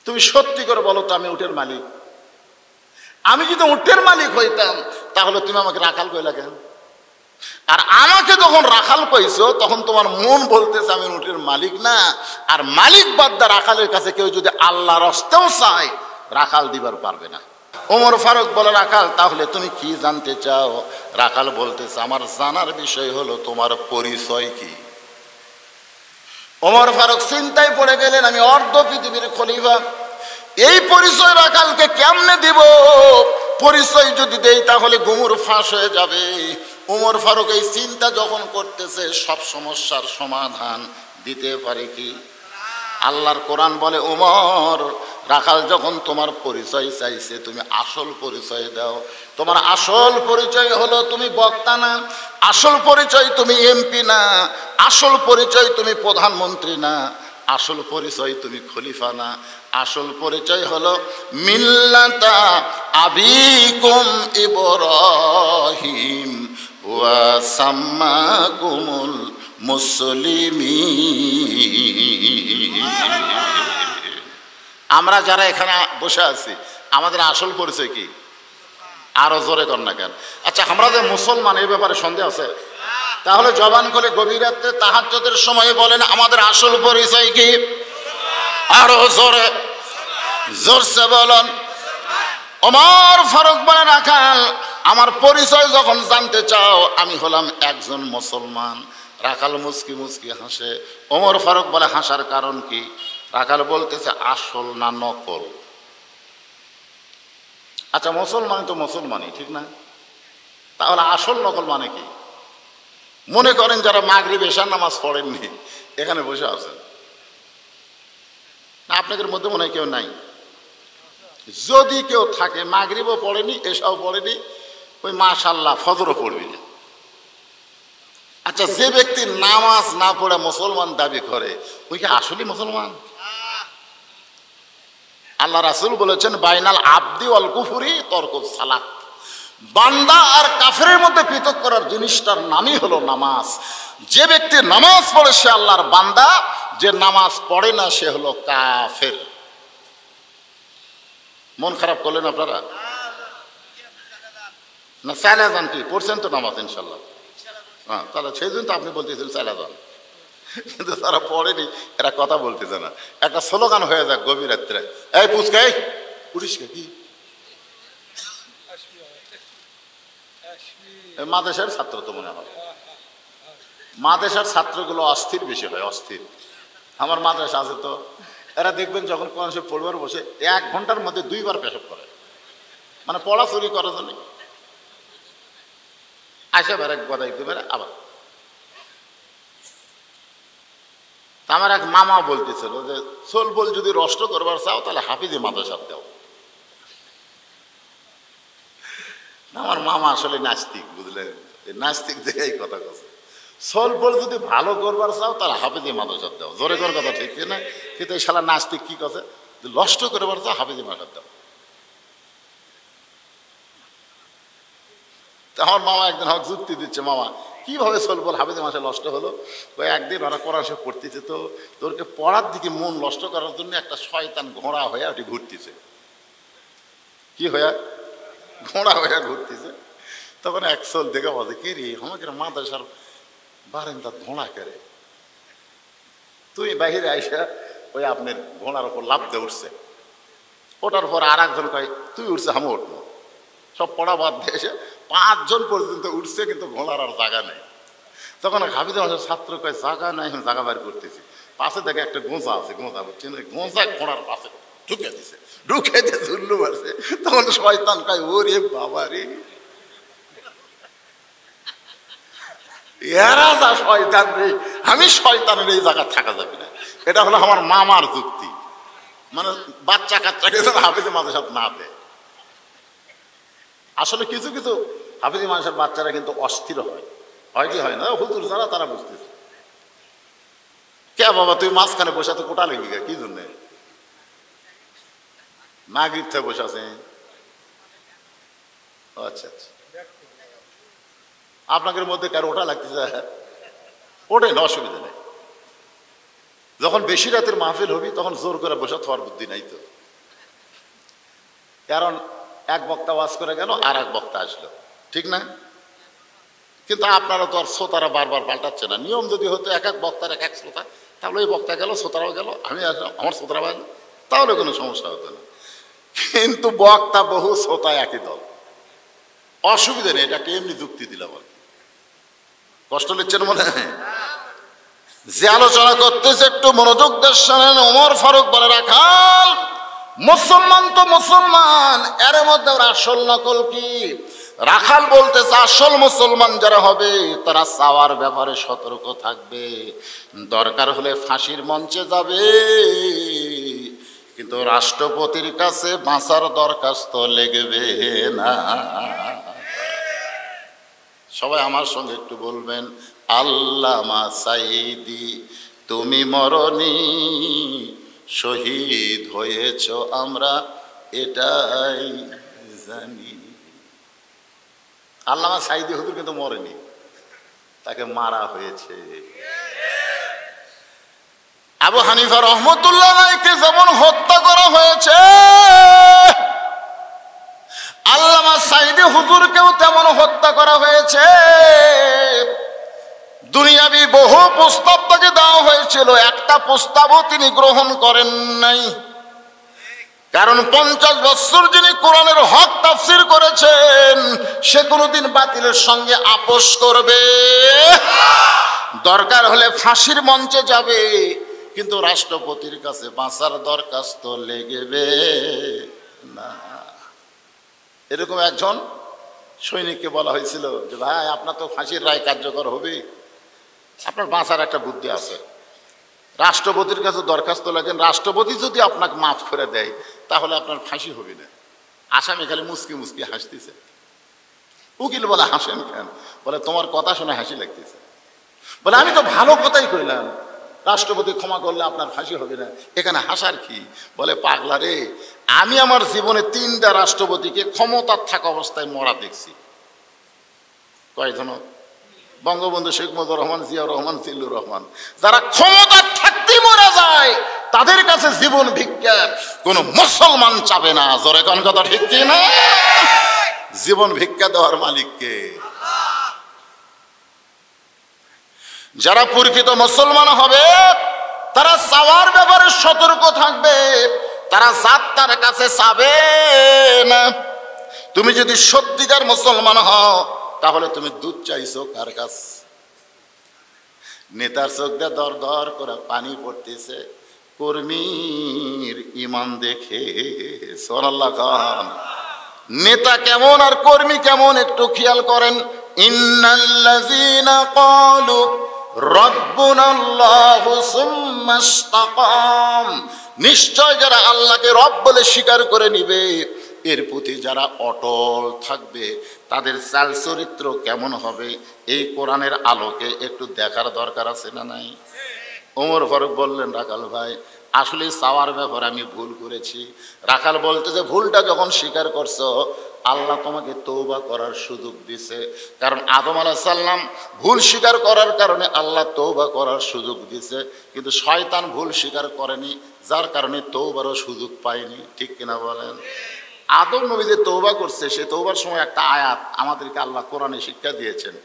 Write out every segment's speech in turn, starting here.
তুমি সত্যি করে বলো তো আমি উটের মালিক? আমি যদি উটের মালিক হইতাম তাহলে তুমি আমাকে রাখাল কইলা কেন? আর আমাকে যখন রাখাল কইছো তখন তোমার মন বলতেছে আমি উটের মালিক না। আর মালিক বাদ্দা রাখালের কাছে কেউ যদি আল্লাহর হস্তেও চায় রাখাল দিবার পারবে না। ওমর ফারুক বলে রাখাল তাহলে তুমি কি জানতে চাও? রাখাল বলতেছে আমার জানার বিষয় হলো তোমার পরিচয় কি। ওমর ফারুক চিন্তায় পড়ে গেলেন, আমি অর্ধ পৃথিবীর খলিফা, এই পরিচয় রাখালকে কেমনে দিব? পরিচয় যদি দেই তাহলে গুমুর ফাঁস হয়ে যাবে। ওমর ফারুক এই চিন্তা যখন করতেছে সব সমস্যার সমাধান দিতে পারে কি? আল্লাহর কোরআন বলে ওমর রাখাল যখন তোমার পরিচয় চাইছে তুমি আসল পরিচয় দাও। তোমার আসল পরিচয় হলো তুমি বক্তা না, আসল পরিচয় তুমি এমপি না, আসল পরিচয় তুমি প্রধানমন্ত্রী না, আসল পরিচয় তুমি খলিফা না, আসল পরিচয় হলো মিল্লাতা আবিকুম ইব্রাহিম ওয়া সাম্মাকুমুল মুসলিমিন। আমরা যারা এখানে বসে আছি আমাদের আসল পরিচয় কি? আরো জোরে কর না কেন? আচ্ছা আমরা যে মুসলমান এই ব্যাপারে সন্দেহ আছে? তাহলে জবান করে গভীর রাতে তাহাজ্জুদের সময় বলেন আমাদের আসল পরিচয় কি? আরো জোরে জোরসে বলেন। ওমর ফারুক বলে রাখাল আমার পরিচয় যখন জানতে চাও আমি হলাম একজন মুসলমান। রাখাল মুচকি মুচকি হাসে। ওমর ফারুক বলে হাসার কারণ কি? রাখাল বলতেছে আসল না নকল? আচ্ছা মুসলমান তো মুসলমানই ঠিক না, তাহলে আসল নকল মানে কি? মনে করেন যারা মাগরিব এশার নামাজ পড়েননি এখানে বসে আছেন, না আপনাদের মধ্যে মনে হয় কেউ নাই? যদি কেউ থাকে মাগরিবও পড়েনি এশাও পড়েনি, ওই মাশাআল্লাহ ফজরও পড়বি না। আচ্ছা যে ব্যক্তি নামাজ না পড়ে মুসলমান দাবি করে ওই কি আসলে মুসলমান? আল্লাহ রাসূল বলেছেন বাইনাল আবদি ওয়াল কুফরি তরকুস সালাত। বান্দা আর কাফেরের মধ্যে পৃথক করার জিনিসটার নামই হলো নামাজ। যে ব্যক্তি নামাজ পড়ে সে আল্লাহর বান্দা, যে নামাজ পড়ে না সে হলো কাফের। মন খারাপ করলেন আপনারা? না চাইলে যান কি পড়ছেন তো নামাজ ইনশাল্লাহ? হ্যাঁ তাহলে সেই জন্য তো আপনি বলতেছেন চাইলে যান, কিন্তু তারা পড়েনি এরা কথা বলতেছে না। একটা স্লোগান হয়ে যাক গভীর রাত্রে, এই পুচকাই পুলিশ কি মাদ্রাসার ছাত্র তো মনে হয়, মাদ্রাসার ছাত্রগুলো অস্থির বেশি হয়, অস্থির। আমার মাদ্রাসা আছে তো, এরা দেখবেন যখন কোরআন শরীফ পড়বার বসে 1 ঘন্টার মধ্যে 2 বার পেশাব করে, মানে পড়া চুরি করার জন্য। আসে বেড়ে গদাই বেড়ে আবার। আমার এক মামা বলতেছিল যে সোল বল যদি রষ্ট করবার চাও তাহলে হাফিজে মাদ্রাসা দাও। আমার মামা আসলে নাস্তিক, বুঝলেন? নাস্তিক দেখে এই কথা কথা, সোল বল যদি ভালো করবার চাও তাহলে হাফিজে মাদ্রাসা দাও। জোরে কর কথা ঠিক না? কিন্তু এই শালা নাস্তিক কি কথা, নষ্ট করবার চাও হাফিজে মাদ্রাসা দাও। আমার মামা একদিন আমাকে যুক্তি দিচ্ছে, মামা কিভাবে সোল বল হাফিজে মাদ্রাসা নষ্ট হলো? ওই একদিন ওরা কোরআন শরীফ পড়তেছে তো তোরকে পড়ার দিকে মন নষ্ট করার জন্য একটা শয়তান ঘোড়া হয়ে ওটি ঘুরতেছে। কি হয়ে? ঘোড়া হয়ে ঘুরতেছে। তখন এক সোল দেখে বলছে কে রে আমাকে মাদ্রাসার বারান্দা ঘোড়া করে, তুই বাহিরে আইসা ওই আপনার ঘোড়ার ওপর লাফ দিয়ে উঠছে। ওটার পর আর একজন কয় তুই উঠছে আমি উঠবো। সব পড়া বাদ দিয়ে এসে 5 জন পর্যন্ত উঠছে, কিন্তু ঘোড়ার আর জায়গা নেই। তখন হাফিজে মাদ্রাসার ছাত্র কয় জায়গা নাই, আমি জায়গা বাইর করতেছি। পাশে দেখে একটা গোঁজা আছে, গোঁজা বুঝছেন, গোঁজা ঘোড়ার পাশে ঢুকে দিছে, ঢুকে দিয়ে ঝুল্লু মারছে। তখন শয়তান কয় ওরে বাবা রে, এরা যা শয়তান রে, আমি শয়তানের এই জায়গা থাকা যাবে না। এটা হলো আমার মামার যুক্তি, মানে বাচ্চা কাচ্চাকে যেন হাফিজে মাদ্রাসা না দেয়। আসলে কিছু কিছু হাফিজে মাদ্রাসার বাচ্চারা কিন্তু অস্থির হয়, হয় কি হয় না? হুজুর যারা তারা বুঝতেছে। কে বাবা তুই মাঝখানে বসে তো কোটা লেগে কি জন্যে? মাগরিব থেকে বসে আছে। আচ্ছা আচ্ছা, আপনাদের মধ্যে কারো ওটা লাগতেছে? ওটাই না, অসুবিধা নেই। যখন বেশি রাতের মাহফিল হবি তখন জোর করে বসে থাকার বুদ্ধি নাই তো। কারণ এক বক্তা ওয়াজ করে গেল আর এক বক্তা আসলো, ঠিক না? কিন্তু আপনারা তো আর শ্রোতারা বারবার পাল্টাচ্ছে না। নিয়ম যদি হতো এক এক বক্তার এক এক শ্রোতা, তাহলে ওই বক্তা গেল, শ্রোতারাও গেল, আমি আসলাম, আমার শ্রোতারা বাজলো, তাহলে কোনো সমস্যা হতো না। কিন্তু বক্তা বহু, শ্রোতা একই দল, অসুবিধা নেই। এটা এমনি যুক্তি দিলাম আর কি। কষ্ট নিচ্ছেন মনে হয়? যে আলোচনা করতেছে একটু মনোযোগ দিয়ে শোনেন। ওমর ফারুক বলে, রাখাল মুসলমান তো মুসলমান, এর মধ্যে ওর আসল নকল কি? রাখাল বলতেছে আসল মুসলমান যারা হবে তারা চাওয়ার ব্যাপারে সতর্ক থাকবে, দরকার হলে ফাঁসির মঞ্চে যাবে, কিন্তু রাষ্ট্রপতির কাছে বাঁচার দরখাস্ত লিখবে না। সবাই আমার সঙ্গে একটু বলবেন, আল্লামা সাঈদী তুমি মরনি, শহীদ হয়েছ আমরা এটাই জানি। আল্লামা সাঈদী হুজুর কিন্তু মরেনি, তাকে মারা হয়েছে। আবু হানিফা রহমতুল্লাহ আলাইহিকে যেমন হত্যা করা হয়েছে, আল্লামা সাঈদী হুজুরকেও তেমন হত্যা করা হয়েছে। দুনিয়াবি বহু প্রস্তাব তাকে দেওয়া হয়েছিল, একটা প্রস্তাবও তিনি গ্রহণ করেন নাই। কারণ 50 বছর যিনি কোরআনের হক তাফসীর করেছেন, সে কোনোদিন বাতিলের সঙ্গে আপোষ করবে, দরকার হলে ফাঁসির মঞ্চে যাবে, কিন্তু রাষ্ট্রপতির কাছে বাঁচার দরখাস্ত লিখবে না। এরকম একজন সৈনিককে বলা হয়েছিল যে ভাই আপনার তো ফাঁসির রায় কার্যকর হবে, আপনার বাঁচার একটা বুদ্ধি আছে, রাষ্ট্রপতির কাছে দরখাস্ত লাগেন, রাষ্ট্রপতি যদি আপনাকে মাফ করে দেয় তাহলে আপনার ফাঁসি হবে না। আসামি খালি মুসকি মুসকি হাসতেছে। উকিল বলে হাসেন কেন? বলে তোমার কথা শুনে হাসি লাগতেছে। বলে আমি তো ভালো কথাই কইলাম, রাষ্ট্রপতি ক্ষমা করলে আপনার ফাঁসি হবে না, এখানে হাসার কি? বলে পাগলা রে, আমি আমার জীবনে 3টা রাষ্ট্রপতিকে ক্ষমতার থাকা অবস্থায় মরা দেখছি। কয়জন? বঙ্গবন্ধু শেখ মুজিবুর রহমান, জিয়াউর রহমান, জিল্লুর রহমান। যারা ক্ষমতার থাকতে মারা যায় তাদের কাছে জীবন ভিক্ষা কোন মুসলমান চাবে না। জোরে কোন কথা ঠিক কি না? জীবন ভিক্ষা দেওয়ার মালিককে। যারা প্রকৃত মুসলমান হবে তারা চাওয়ার ব্যাপারে সতর্ক থাকবে, তারা জাতটার কাছে চাবে না। তুমি যদি সত্যিকার মুসলমান হও তাহলে তুমি দুধ চাইছো কার কাছে? নেতার চোখ দিয়ে দর দর করে পানি পড়তেছে, কর্মীর ইমান দেখে। সুবহানাল্লাহ খান। নেতা কেমন আর কর্মী কেমন একটু খেয়াল করেন। ইন্নাল্লাযীনা ক্বালু রাব্বুনাল্লাহু সুম্মা ইসতাকাম, নিশ্চয় যারা আল্লাহকে রব বলে স্বীকার করে নিবে, এর প্রতি যারা অটল থাকবে, তাদের চাল চরিত্র কেমন হবে এই কোরআনের আলোকে একটু দেখার দরকার আছে না নাই? ওমর ফারুক বললেন, রাখাল ভাই আসলে চাওয়ার ব্যাপারে আমি ভুল করেছি। রাখাল বলতে যে ভুলটা যখন স্বীকার করছো, আল্লাহ তোমাকে তওবা করার সুযোগ দিছে। কারণ আদম আলাইহিস সালাম ভুল স্বীকার করার কারণে আল্লাহ তওবা করার সুযোগ দিছে, কিন্তু শয়তান ভুল স্বীকার করেনি, যার কারণে তওবারও সুযোগ পায়নি। ঠিক কিনা বলেন? আদম নবী যে তওবা করছে, সে তওবার সময় একটা আয়াত আমাদেরকে আল্লাহ কোরআনে শিক্ষা দিয়েছেন।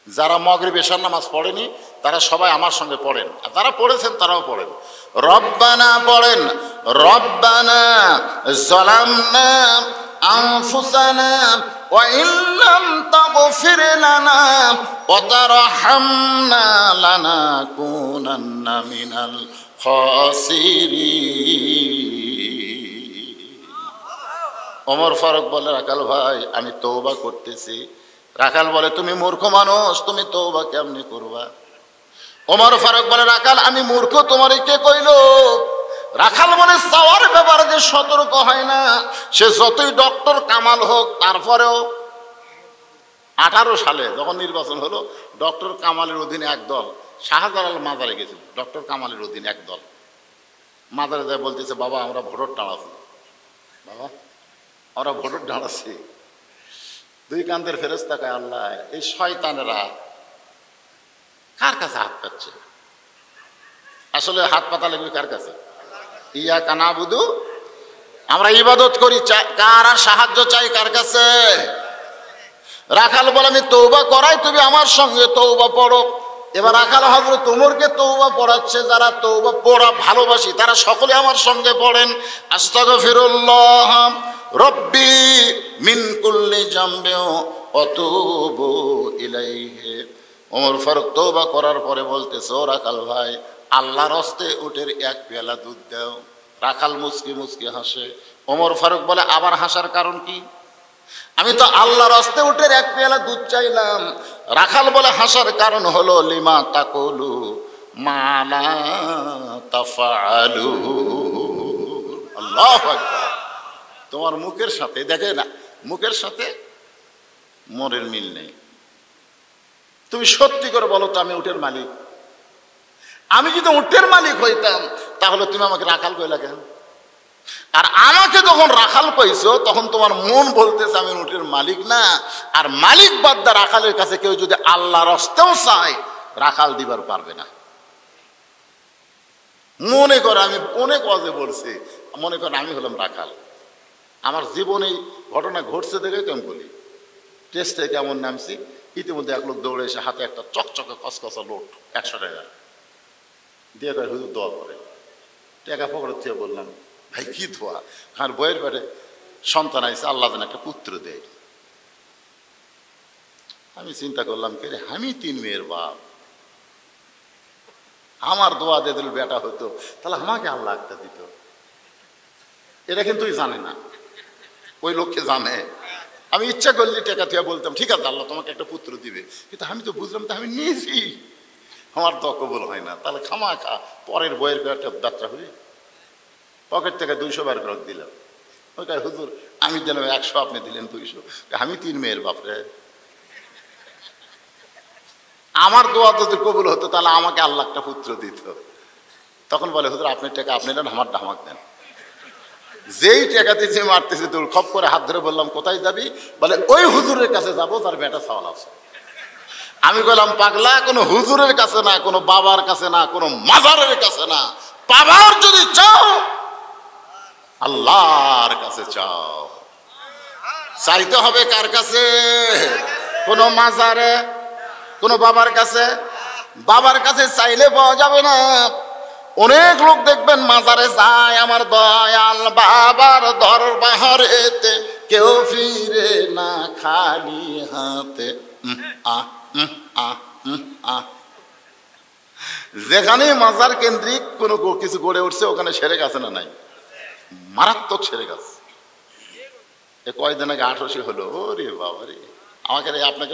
যারা মাগরিব এশার নামাজ পড়েনি তারা সবাই আমার সঙ্গে পড়েন, আর যারা পড়েছেন তারাও পড়েন। রব্বানা পড়েন, রব্বানা যালামনা আনফুসানা ওয়া ইল্লাম তাগফির লানা ওয়া তারহামনা লানাকুনান্না মিনাল খাসিরিন। ওমর ফারুক বলে, রাখাল ভাই আমি তওবা করতেছি। রাখাল বলে, তুমি মূর্খ মানুষ, তুমি তওবা কেমনি করবা? ওমর ফারুক বলে, রাখাল আমি মূর্খ তোমারই কে কইল? রাখাল বলে, চাওয়ার ব্যাপারে যে সতর্ক হয় না, সে যতই ডক্টর কামাল হোক, তারপরেও 18 সালে যখন নির্বাচন হলো, ডক্টর কামালের অধীনে একদল শাহজালাল মাজারে গেছিল, ডক্টর কামালের অধীনে একদল মাজারে যায় বলতেছে, বাবা আমরা ভোটার টানাচ্ছি, বাবা আমরা ভোটার টানাচ্ছি। দুই কান্দের ফেরেশতা কয়, আল্লাহ এই শয়তানেরা কার কাছে হাত পাচ্ছে? আসলে হাত পাতা লাগবে কার কাছে? ইয়াকা নাবুদু, আমরা ইবাদত করি, কার সাহায্য চাই? কার কাছে? রাখাল বলে আমি তওবা করাই, তুমি আমার সঙ্গে তওবা পড়ো। এবার রাখাল হযরত ওমরকে তওবা পড়াচ্ছে। যারা তওবা পড়া ভালোবাসি তারা সকলে আমার সঙ্গে পড়েন, আস্তাগফিরুল্লাহ রব্বি মিন কুল্লি জামবি ওয়া আতুবু ইলাইহি। ওমর ফারুক তওবা করার পরে বলতেছে, ও রাখাল ভাই, আল্লাহর হস্তে উটের এক পেয়ালা দুধ দাও। রাখাল মুচকি মুচকি হাসে। ওমর ফারুক বলে, আবার হাসার কারণ কি? আমি তো আল্লাহর হস্তে উটের এক পেয়ালা দুধ চাইলাম। রাখাল বলে, হাসার কারণ হলো লিমা তাকুলু মা লা তাফআলু। আল্লাহু আকবার। তোমার মুখের সাথে, দেখে না, মুখের সাথে মনের মিল নেই। তুমি সত্যি করে বলো তো, আমি উটের মালিক। আমি যদি উটের মালিক হইতাম তাহলে তুমি আমাকে রাখাল কইলা কেন? আর আমাকে যখন রাখাল কইছো তখন তোমার মন বলতেছে আমি উটের মালিক না। আর মালিক বাদ্দা রাখালের কাছে কেউ যদি আল্লাহর হস্তেও চায়, রাখাল দিবার পারবে না। মনে কর, আমি অনেক ওয়াজে বলছি, মনে কর আমি হলাম রাখাল। আমার জীবনে ঘটনা ঘটছে দেখে কেমন বলি, টেস্ট থেকে কেমন নামছি, ইতিমধ্যে এক লোক দৌড়ে এসে হাতে একটা চকচকে কসকসা লোট 100 টাকা দিয়ে কয়, হুজুর দোয়া করে। টাকা পকেটের থেকে বললাম, ভাই কি দোয়া? আর বইয়ের পেটে সন্তান আইসে, আল্লাহ যেন একটা পুত্র দেয়। আমি চিন্তা করলাম, কে রে, আমি 3 মেয়ের বাপ, আমার দোয়া দিয়ে দিল বেটা হতো, তাহলে আমাকে আল্লাহ একটা দিত। এটা কিন্তু জানে না, ওই লোককে জানে। আমি ইচ্ছা করলে টাকা থেকে বলতাম, ঠিক আছে আল্লাহ তোমাকে একটা পুত্র দিবে, কিন্তু আমি তো বুঝলাম তো আমি নিয়েছি, আমার তো কবুল হয় না। তাহলে খামা খা পরের বইয়ের পেটে যাত্রা হই। পকেট থেকে 200 বার করে দিলাম। ওই কাজ, হুজুর আমি দিলাম 100, আপনি দিলেন 200। আমি 3 মেয়ের বাপরে, আমার দোয়া যদি কবুল হতো তাহলে আমাকে আল্লাহ একটা পুত্র দিত। তখন বলে, হুজুর আপনার টাকা আপনি নেন, আমার আমাকে দেন। যেই টাকা দিয়েছে মারতেছে দৌড়, খপ করে হাত ধরে বললাম, কোথায় যাবি? বলে ওই হুজুরের কাছে যাবো, তার বেটা সওয়াল আছে। আমি বললাম, পাগলা, কোনো হুজুরের কাছে না, কোনো বাবার কাছে না, কোনো মাজারের কাছে না, পাবার যদি চাও আল্লাহর কাছে চাও। চাইতে হবে কার কাছে? কোনো মাজারে, কোনো বাবার কাছে? বাবার কাছে চাইলে পাওয়া যাবে না। অনেক লোক দেখবেন মাজারে যায়, আমার দয়াল বাবার দরবারেতে কেউ ফিরে না খালি হাতে। যেখানে মাজার কেন্দ্রিক কোনো কিছু গড়ে উঠছে ওখানে সেরে গেছে না নাই? মারাত্মক সেরে গেছে। এ কয়দিন আগে 800 হলো। ওরে বাবা রে, আমাকে আপনাকে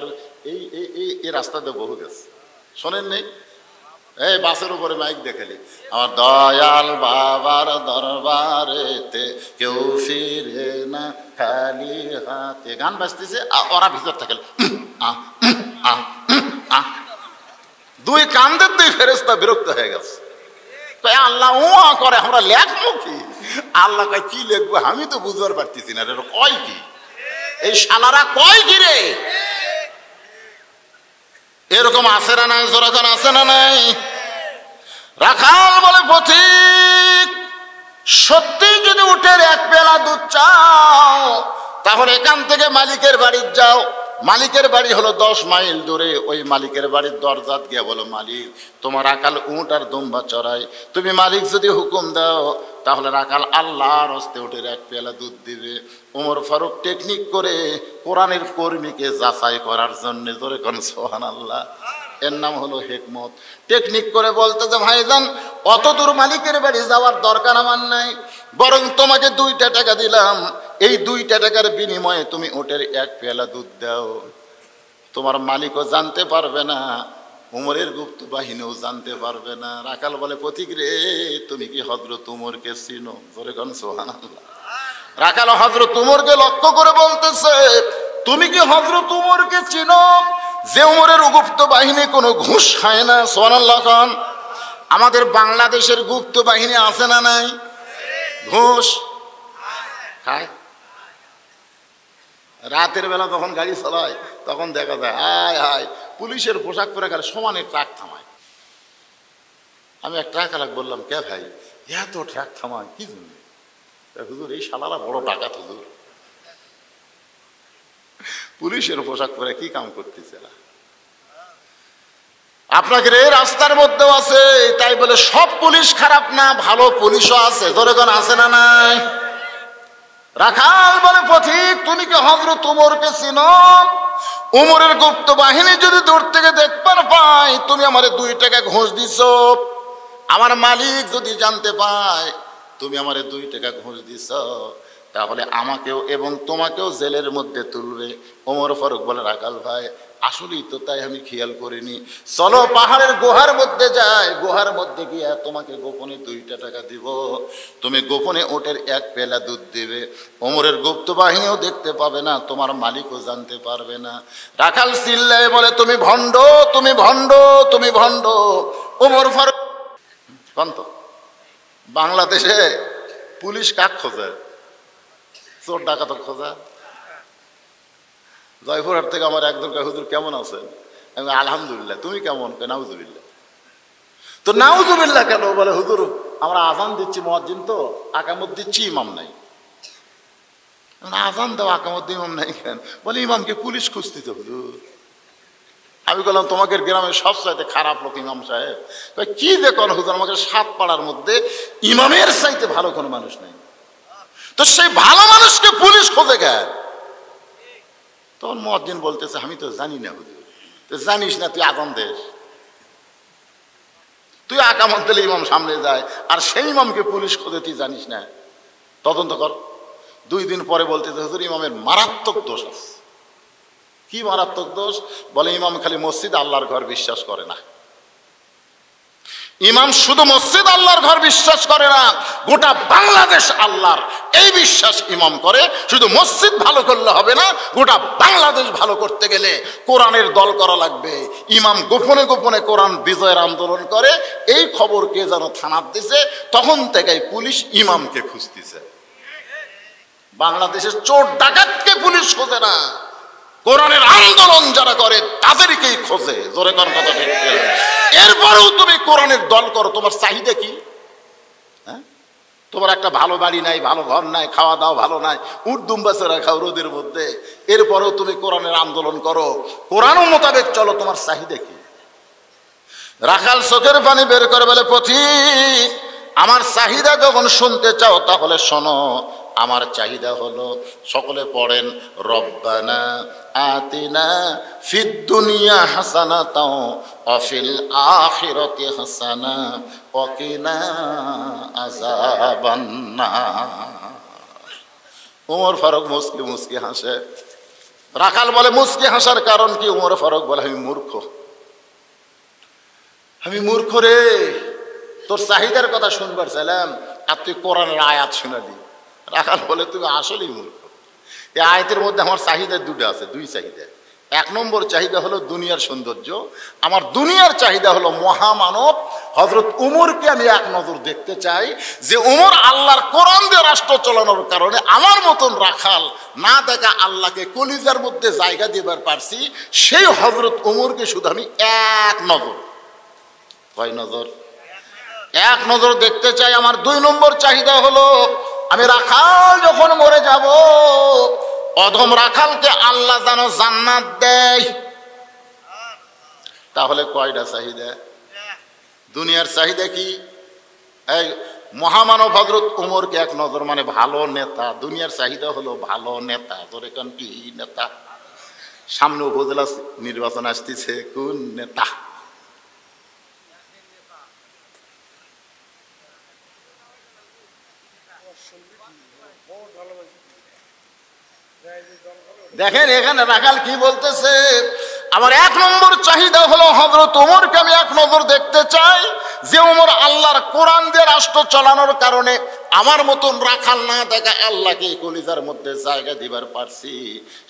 এই রাস্তা দিয়ে বহু গেছে, শোনেন নেই? এই বাসের উপরে মাইক দেখালি, আমার দয়াল বাবার দরবারেতে কেউ ফিরে না খালি হাতে, গান বাজতেছে, ওরা ভিতর থাকে 2 কান্দের 2 ফেরেশতা বিরক্ত হয়ে গেছে। আল্লাহ ও করে, আমরা লেখবো কি? আল্লাহ কয়, কি লিখবো আমি তো বুঝবার পারতেছি না। কয় কি এই শালারা, কয় কি রে? এরকম আছে না নাই? যখন আছে না নাই? রাখাল বলে, পথিক, সত্যি যদি উটের এক পেলা দুধ চাও তাহলে এখান থেকে মালিকের বাড়ি যাও। মালিকের বাড়ি হলো 10 মাইল দূরে। ওই মালিকের বাড়ির দরজাত গিয়ে বলো, মালিক তোমার রাখাল উট আর দুম্বা চড়াই, তুমি মালিক যদি হুকুম দাও তাহলে রাখাল আল্লাহর হস্তে উটের এক পেলা দুধ দিবে। ওমর ফারুক টেকনিক করে কোরআনের কর্মীকে যাচাই করার জন্য, ধরে কোন সুবহানাল্লাহ, এর নাম হলো হিকমত। টেকনিক করে বলতে যে, ভাইজান অত দূর মালিকের বাড়ি যাওয়ার দরকার আমার নাই, বরং তোমাকে 2টা টাকা দিলাম, এই 2টা টাকার বিনিময়ে তুমি ওটের এক পেয়ালা দুধ দাও। তোমার মালিকও জানতে পারবে না, উমরের গুপ্ত বাহিনীও জানতে পারবে না। রাখাল বলে, পথিক রে, তুমি কি হযরত উমরকে চিনো? জোরে কোন সুবহানাল্লাহ। রাখাল হযরত উমরকে লক্ষ্য করে বলতেছে, তুমি কি হযরত উমরকে চিনো, যে উমরের গুপ্ত বাহিনী কোনো ঘুষ খায় না? সুবহানাল্লাহ খান। আমাদের বাংলাদেশের গুপ্ত বাহিনী আছে না নাই? ঘুষ খায়। রাতের বেলা যখন গাড়ি চালায় তখন দেখা যায় হায় হায় পুলিশের পোশাক পরে গেলে সমানে ট্রাক থামায়। আমি এক ট্রাক চালক বললাম, কে ভাই এত ট্রাক থামায় কি জন্য? হুজুর এই শালারা বড় ডাকাত হুজুর, পুলিশের পোশাক পরে কি কাম করতেছে না? আপনাকে এই রাস্তার মধ্যেও আছে, তাই বলে সব পুলিশ খারাপ না, ভালো পুলিশও আছে। ধরে কোন আছে না নাই? রাখাল বলে পথিক তুমি কি হযরত উমরকে চিনো? উমরের গুপ্ত বাহিনী যদি দূর থেকে দেখবার পায় তুমি আমারে 2 টাকা ঘুষ দিছো, আমার মালিক যদি জানতে পায় তুমি আমারে 2 টাকা ঘুষ দিছো, তাহলে আমাকেও এবং তোমাকেও জেলের মধ্যে তুলবে। ওমর ফারুক বলে রাখাল ভাই আসলেই তো তাই, আমি খেয়াল করিনি, চলো পাহাড়ের গুহার মধ্যে যাই, গুহার মধ্যে গিয়ে তোমাকে গোপনে 2টা টাকা দিব, তুমি গোপনে ওটের 1 পেলা দুধ দিবে, ওমরের গুপ্ত বাহিনীও দেখতে পাবে না, তোমার মালিকও জানতে পারবে না। রাখাল চিল্লায় বলে তুমি ভণ্ড, তুমি ভণ্ড, তুমি ভণ্ড। ওমর ফারুক কন্ত বাংলাদেশে পুলিশ কাক খোঁজে? চোর ডাকাত খোঁজা। জয়পুরহাট থেকে আমার একজন কয় হুজুর কেমন আছেন? আমি আলহামদুলিল্লাহ। তুমি কেমন? নাউজুবিল্লাহ। তো নাউজুবিল্লাহ কেন? বলে হুজুর আমরা আজান দিচ্ছি, মুয়াজ্জিন তো আকামত দিচ্ছি, ইমাম নাই। আজান দাও আকামত ইমাম নাই কেন? বলে ইমামকে পুলিশ খুঁজতেছে হুজুর। আমি বললাম তোমাকে গ্রামের সবচাইতে খারাপ লোক ইমাম সাহেব। কি যে কোন হুজুর, আমাকে 7 পাড়ার মধ্যে ইমামের চাইতে ভালো কোনো মানুষ নাই, তো সেই ভালো মানুষকে পুলিশ খোঁজে কেন? তখন মুয়াজ্জিন বলতেছে আমি তো জানি না হুজুর। তো জানিস না তুই আজান দেস, তুই আকামত দিলে ইমাম সামনে যায়, আর সেই ইমামকে পুলিশ খোঁজে তুই জানিস না? তদন্ত কর। 2 দিন পরে বলতেছে হুজুর ইমামের মারাত্মক দোষ আছে। কি মারাত্মক দোষ? বলে ইমাম খালি মসজিদ আল্লাহর ঘর বিশ্বাস করে না। ইমাম শুধু মসজিদ আল্লাহর ঘর বিশ্বাস করে না, গোটা বাংলাদেশ আল্লাহর, এই বিশ্বাস ইমাম করে। শুধু মসজিদ ভালো করলে হবে না, গোটা বাংলাদেশ ভালো করতে গেলে কোরআনের দল করা লাগবে। ইমাম গোপনে গোপনে কোরআন বিজয়ের আন্দোলন করে, এই খবর কে যেন থানার দিছে, তখন থেকে পুলিশ ইমামকে খুঁজতেছে। বাংলাদেশের চোর ডাকাতকে পুলিশ খোঁজে না, কোরআনের আন্দোলন যারা করে তাদেরকেই খোঁজে। জোরে কর কথা ঠিক। এরপরেও তুমি কোরআনের দল করো, তোমার চাহিদা কি? হ্যাঁ, তোমার একটা ভালো বাড়ি নাই, ভালো ঘর নাই, খাওয়া দাওয়া ভালো নাই, উট দুম্বা চড়া খাও রোদের মধ্যে, এরপরেও তুমি কোরআনের আন্দোলন করো, কোরআন মোতাবেক চলো, তোমার চাহিদা কি? রাখাল চোখের পানি বের করে বলে পথিক আমার চাহিদা যখন শুনতে চাও তাহলে শোনো। আমার চাহিদা হলো, সকলে পড়েন, রব্বানা আতিনা ফিদ দুনিয়া হাসানাতাও ওয়া ফিল আখিরাতি হাসানা ওয়া কিনা আযাবান নার। ওমর ফারুক মুস্কি মুস্কি হাসে। রাখাল বলে মুস্কি হাসার কারণ কি? ওমর ফারুক বলে আমি মূর্খ, আমি মূর্খ রে, তোর চাহিদার কথা শুনবার চাইলাম আর তুই কোরআনের আয়াত শুনালি। রাখাল বলে তুমি আসলেই মূর্খ। এই আয়াতের মধ্যে আমার চাহিদা 2টা আছে, 2 চাহিদা। 1 নম্বর চাহিদা হলো দুনিয়ার সৌন্দর্য, আমার দুনিয়ার চাহিদা হলো মহামানব হযরত উমরকে আমি 1 নজর দেখতে চাই, যে উমর আল্লাহর কোরআন দিয়ে রাষ্ট্র চালানোর কারণে আমার মতন রাখাল না দেখা আল্লাহকে কলিজার মধ্যে জায়গা দিবার পারছি, সেই হযরত উমরকে শুধু আমি 1 নজর, কয় নজর? 1 নজর দেখতে চাই। আমার 2 নম্বর চাহিদা হলো আমি রাখাল যখন মরে যাব, অধম রাখালকে আল্লাহ যেন জান্নাত দেয়। তাহলে কয়টা চাহিদা? দুনিয়ার চাহিদা কি? এই মহামানব হযরত উমরকে 1 নজর মানে ভালো নেতা। দুনিয়ার চাহিদা হলো ভালো নেতা। তোর এখন কি নেতা? সামনে উপজেলা নির্বাচন আসতেছে, কোন নেতা? দেখেন এখানে রাখাল কি বলতেছে, আমার 1 নম্বর চাহিদা হলো হযরত ওমরকে আমি 1 নজর দেখতে চাই, যে ওমর আল্লাহর কোরআন দিয়ে রাষ্ট্র চালানোর কারণে আমার মতন রাখাল না দেখা আল্লাহকে কলিজার মধ্যে জায়গা দিবার পারছি,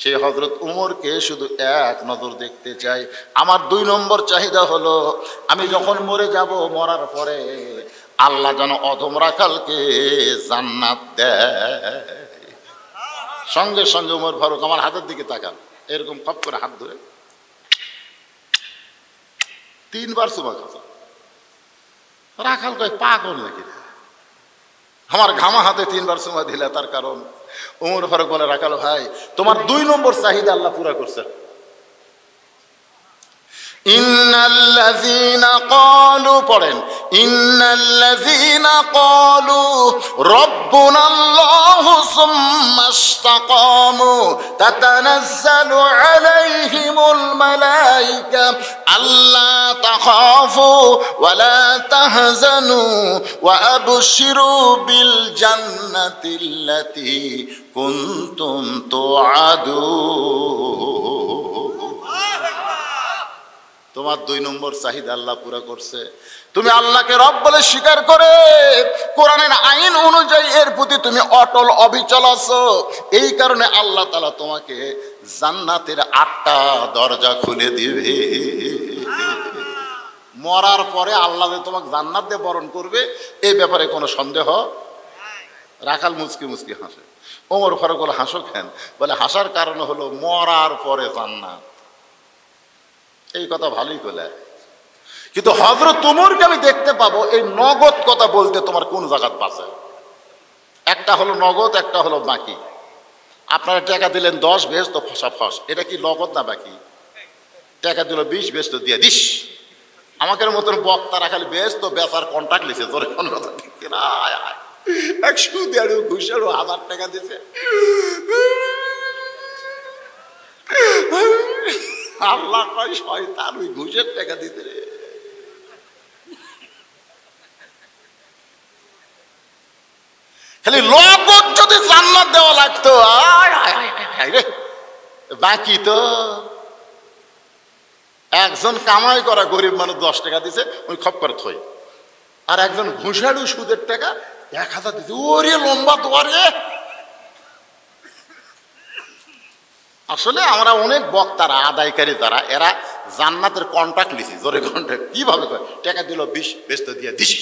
সেই হযরত ওমরকে শুধু 1 নজর দেখতে চাই। আমার 2 নম্বর চাহিদা হলো আমি যখন মরে যাব, মরার পরে আল্লাহ যেন অধম রাখালকে জান্নাত দেয়। সঙ্গে সঙ্গে উমর ফারুক আমার হাতের দিকে তাকান, এরকম খপ করে হাত ধরে 3 বার চুমা খাওয়া। রাখাল কয় পাগল নাকি? আমার ঘামা হাতে 3 বার চুমা দিলে, তার কারণ ওমর ফারুক বলে, রাখাল ভাই তোমার 2 নম্বর চাহিদা আল্লাহ পুরা করছে। ইন্নাল্লাযীনা ক্বালু, পড়েন, ইন্নাল্লাযীনা ক্বালু রাব্বুনাল্লাহু সুম্মা ইসতাকামু তাতানাজ্জালু আলাইহিমুল মালায়েকা আল্লা তাখাফু ওয়া লা তাহজানু ওয়া আবশিরু বিল জান্নাতিল্লাতী কুনতুম তুআদুন। তোমার 2 নম্বর চাহিদা আল্লাহ পুরা করছে। তুমি আল্লাহকে রব বলে স্বীকার করে কোরআনের আইন অনুযায়ী এর প্রতি তুমি অটল অবিচল আছো। এই কারণে আল্লাহ তাআলা তোমাকে জান্নাতের 8টা দরজা খুলে দিবে। মরার পরে আল্লাহ যে তোমাকে জান্নাত দিয়ে বরণ করবে এই ব্যাপারে কোনো সন্দেহ। রাখাল মুচকি মুচকি হাসে। ওমর ফারুক বলে, হাসো কেন? বলে, হাসার কারণ হলো মরার পরে জান্নাত। এই কথা ভালোই বলে, কিন্তু হযরত ওমরকে আমি দেখতে পাবো এই নগদ কথা বলতে তোমার কোন জায়গাত বাঁচে। একটা হলো নগদ, একটা হলো বাকি। আপনারা টাকা দিলেন 10, বেহেশত ফসা ফস, এটা কি নগদ না বাকি? টাকা দিল 20, বেহেশত দিয়ে দিস। আমাদের মতন বক্তারা খালি বেহেশত বেচার কন্ট্রাক্ট লিখে, তোর কোন কথা ঠিক না, 100, 150, ঘুষেরও 1000 টাকা দিছে। আল্লাহ কয়, শয়তান ওই ঘুষের টাকা দিতে রে। খালি নগদ যদি জান্নাত দেওয়া লাগতো, বাকি তো একজন কামাই করা গরিব মানুষ 10 টাকা দিছে, ওই খপ করে থই, আর একজন ঘুষাড়ু সুদের টাকা 1000 দিছে, ওরে লম্বা দোয়ারে। আসলে আমরা অনেক বক্তারা আদায়কারী যারা, এরা জান্নাতের কন্ট্রাক্ট লিখি, জোরে কন্ট্রাক্ট। কিভাবে কয়? টাকা দিল 20, বেহেশত দিয়ে দিস।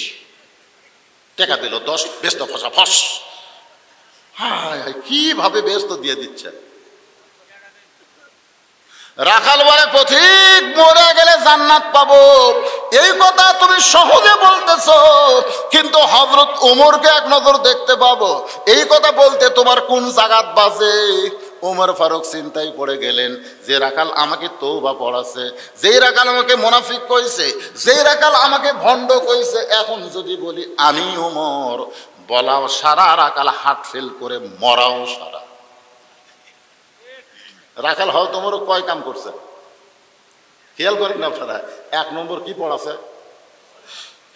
টাকা দিল 10, বেহেশত ফসা ফস। হায় হায়, কিভাবে বেহেশত দিয়ে দিচ্ছে। রাখাল বলে, পথিক মরে গেলে জান্নাত পাবো, এই কথা তুমি সহজে বলতেছো, কিন্তু হযরত ওমরকে এক নজর দেখতে পাবো, এই কথা বলতে তোমার কোন জাগাত বাজে? ওমর ফারুক চিন্তায় পড়ে গেলেন, যে রাখাল আমাকে তওবা পড়াছে, যেই রাখাল আমাকে মুনাফিক কইছে, যেই রাখাল আমাকে ভণ্ড কইছে, এখন যদি বলি আমি ওমর, বলাও সারা, রাখাল হার্ট ফেল করে মরাও সারা। রাখাল হয়তো ওমর কয় কাম করছে খেয়াল করেন না আপনারা। 1 নম্বর কি পড়াছে?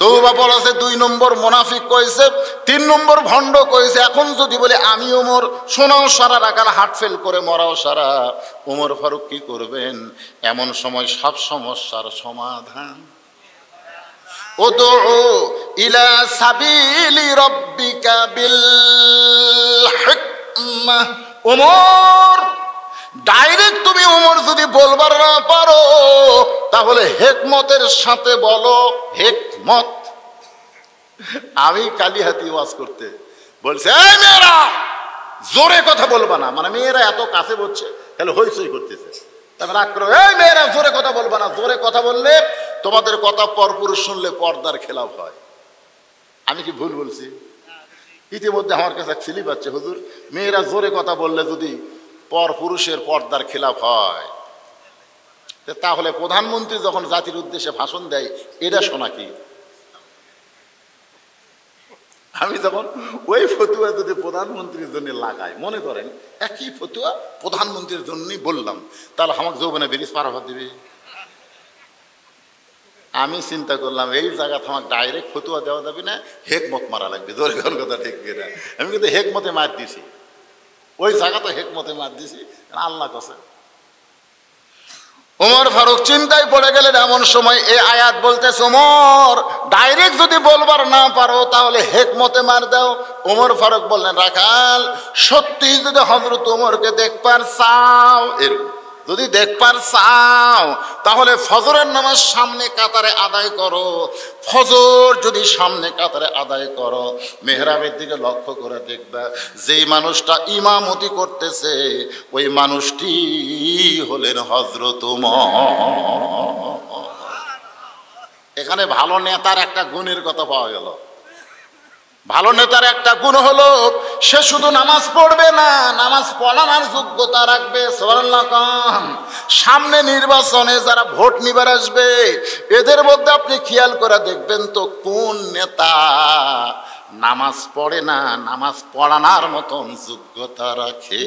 তওবা পড়াছে। 2 নম্বর মুনাফিক কইছে। 3 নম্বর ভণ্ড কইছে। এখন যদি বলে আমি ওমর, শোনাও সারা, রাখাল হার্ট ফেল করে মরাও সারা, ওমর ফারুক কি করবেন? এমন সময় সব সমস্যার সমাধান, উদউ ইলা সাবিলি রাব্বিকা বিল হিকমাহ। ওমর, ডাইরেক্ট তুমি ওমর যদি বলবার না পারো, তাহলে হেকমতের সাথে বলো। হেকমত। আমি কালিহাতি ওয়াজ করতে বলছে, এই মেয়েরা জোরে কথা বলবা না, মানে মেয়েরা এত কাছে বলছে, তাহলে হইচই করতেছে। তারপরে আক্রমণ, এই মেয়েরা জোরে কথা বলবা না, জোরে কথা বললে তোমাদের কথা পরপুরুষ শুনলে পর্দার খেলাফ হয়। আমি কি ভুল বলছি? ইতিমধ্যে আমার কাছে ছিলি পাচ্ছে, হুজুর মেয়েরা জোরে কথা বললে যদি পর পুরুষের পর্দার খেলাফ হয়, তাহলে প্রধানমন্ত্রী যখন জাতির উদ্দেশ্যে ভাষণ দেয়, এটা শোনা কি? আমি যখন ওই ফতুয়া যদি প্রধানমন্ত্রীর জন্য লাগাই, মনে করেন একই ফতুয়া প্রধানমন্ত্রীর জন্যই বললাম, তাহলে আমাকে যৌবনে ব্রিজ পার হওয়া দিবে। আমি চিন্তা করলাম, এই জায়গাতে আমাকে ডাইরেক্ট ফতুয়া দেওয়া যাবে না, হেকমত মারা লাগবে। জোরে কোন কথা ঠিক কিনা? আমি কিন্তু হেকমতে মার দিছি, ওই জায়গাতে হেকমতে মার দিছি, আল্লাহ কাছে। ওমর ফারুক চিন্তায় পড়ে গেলেন। এমন সময় এই আয়াত বলতেছে, ওমর ডাইরেক্ট যদি বলবার না পারো, তাহলে হেকমতে মার দাও। ওমর ফারুক বললেন, রাখাল সত্যি যদি হযরত ওমরকে দেখবার চাও, যদি দেখবার চাও, তাহলে ফজরের নামাজ সামনে কাতারে আদায় করো। ফজর যদি সামনে কাতারে আদায় করো, মেহরাবের দিকে লক্ষ্য করে দেখবা, যেই মানুষটা ইমামতি করতেছে ওই মানুষটি হলেন হযরত ওমর। এখানে ভালো নেতার একটা গুণের কথা পাওয়া গেল। ভালো নেতার একটা গুণ হলো সে শুধু নামাজ পড়বে না, নামাজ পড়ানোর যোগ্যতা রাখবে। সুবহানাল্লাহ। সামনে নির্বাচনে যারা ভোট নিবার আসবে এদের মধ্যে আপনি খেয়াল করে দেখবেন তো কোন নেতা নামাজ পড়ে না, নামাজ পড়ানোর মতন যোগ্যতা রাখে।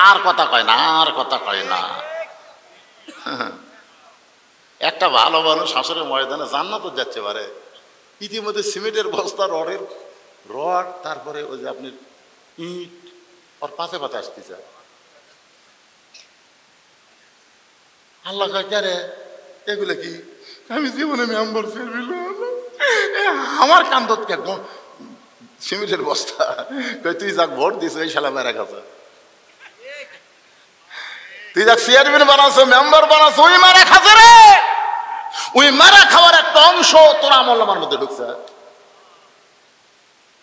আর কথা কয় না, আর কথা কয় না। একটা ভালো মানুষ হাসরের ময়দানে জান্নাতে যাচ্ছে পারে, ইতিমধ্যে সিমেন্টের বস্তা, রডের রড, তারপরে ওই যে আপনি ইট ওর পাশে পাশে আসতেছে। আল্লাহ কয় কে রে এগুলো কি? আমি জীবনে মেম্বার ছিল, আমার কান্দত কে সিমেন্টের বস্তা। তুই যাক ভোট দিস ওই শালা মেরা খাতা, তুই যাক চেয়ারম্যান বানাস, মেম্বার বানাস, ওই মারা খাতে রে, ওই মারা খাওয়ার একটা অংশ তোর আমল নামার মধ্যে ঢুকছে।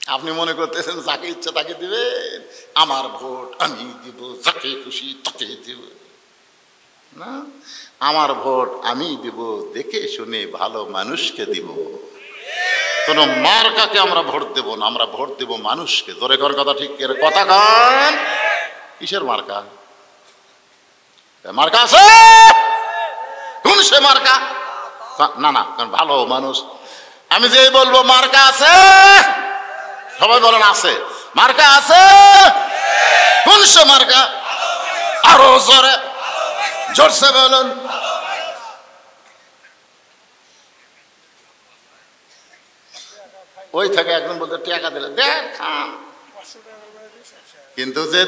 আপনি মনে করতেছেন যাকে ইচ্ছা তাকে দিবেন, আমার ভোট আমি দিব, যাকে খুশি তাকে দিব না। আমার ভোট আমি দিব দেখে শুনে ভালো মানুষকে দিব। কোন মার্কাকে আমরা ভোট দেব না, আমরা ভোট দেব মানুষকে। জোরে কর কথা, ঠিক কথা কান। কিসের মার্কা? মার্কা আছে কোন সে মার্কা? না না, ভালো মানুষ। আমি যে বলবো মার্কা আছে, সবাই বলেন আছে। মার্কা আছে কোন সে মার্কা? আরো জোরে, জোরসে বলুন। ওই থেকে একজন বলতে টাকা দিলে দেখ খান, কিন্তু যে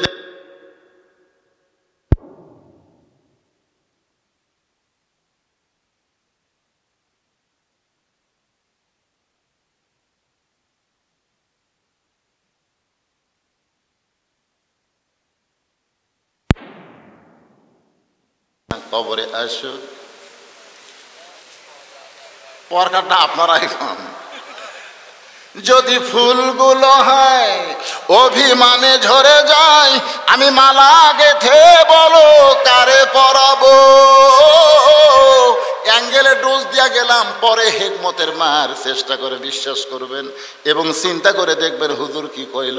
কবরে আসুক, পরকাটা আপনারাই খান। যদি ফুলগুলো হয় অভিমানে ঝরে যায়, আমি মালা গেথে বলো কারে পরাবো। অ্যাঙ্গেলে ডোজ দিয়া গেলাম, পরে হেকমতের মার চেষ্টা করে বিশ্বাস করবেন এবং চিন্তা করে দেখবেন হুজুর কি কইল।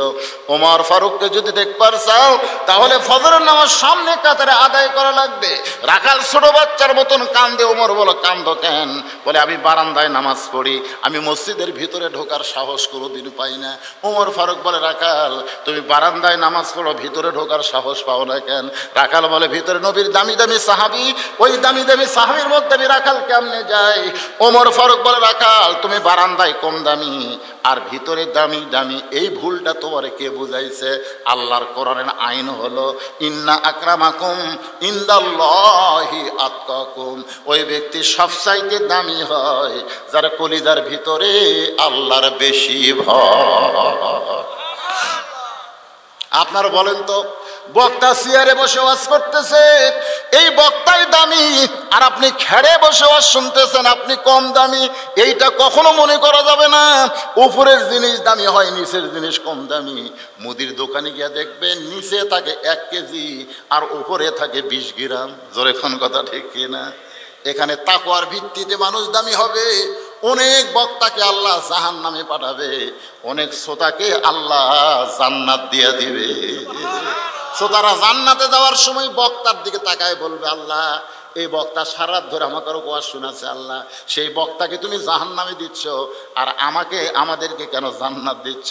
ওমর ফারুককে যদি দেখবার চাও তাহলে ফজরের নামাজ সামনে কাতারে আদায় করা লাগবে। রাখাল ছোট বাচ্চার মতন কান্দে। ওমর বলো কান্দো কেন? বলে আমি বারান্দায় নামাজ পড়ি, আমি মসজিদের ভিতরে ঢোকার সাহস কোনোদিন পাই না। ওমর ফারুক বলে রাখাল তুমি বারান্দায় নামাজ পড়ো, ভিতরে ঢোকার সাহস পাও না কেন? রাখাল বলে ভিতরে নবীর দামি দামি সাহাবী, ওই দামি দামি সাহাবীর মধ্যে আমি রাখাল কেমনে যাই? ওমর ফারুক বলে রাখাল তুমি বারান্দায় কম দামি আর ভিতরে দামি দামি। এই ভুলটা তোমার কে বুঝাইছে? আল্লাহর কোরআনের আইন হলো ইন্না আকরামাকুম ইনদাল্লাহি আতকাকুম। ওই ব্যক্তি সবচাইতে দামি হয় যার কলিজার ভিতরে আল্লাহর বেশি ভয়। আপনারা বলেন তো, বক্তা চেয়ারে বসে ওয়াজ করতেছে, এই বক্তাই দামি, আর আপনি খেড়ে বসে ওয়াজ শুনতেছেন, আপনি কম দামি। এইটা কখনো মনে করা যাবে না। উপরের জিনিস দামি হয়, নিচের জিনিস কম দামি। মুদির দোকানে গিয়ে দেখবেন নিচে থাকে 1 কেজি আর উপরে থাকে 20 গ্রাম। জোরে কোন কথা ঠিক কিনা? এখানে তাকওয়ার ভিত্তিতে মানুষ দামি হবে। অনেক বক্তাকে আল্লাহ জাহান্নামে পাঠাবে, অনেক শ্রোতাকে আল্লাহ জান্নাত দিয়ে দিবে। শ্রোতারা জান্নাতে যাওয়ার সময় বক্তার দিকে তাকায় বলবে আল্লাহ এই বক্তা সারা রাত ধরে আমাকে ওয়াজ শোনাচ্ছে, আল্লাহ সেই বক্তাকে তুমি জাহান্নামে দিচ্ছ আর আমাদেরকে কেন জান্নাত দিচ্ছ?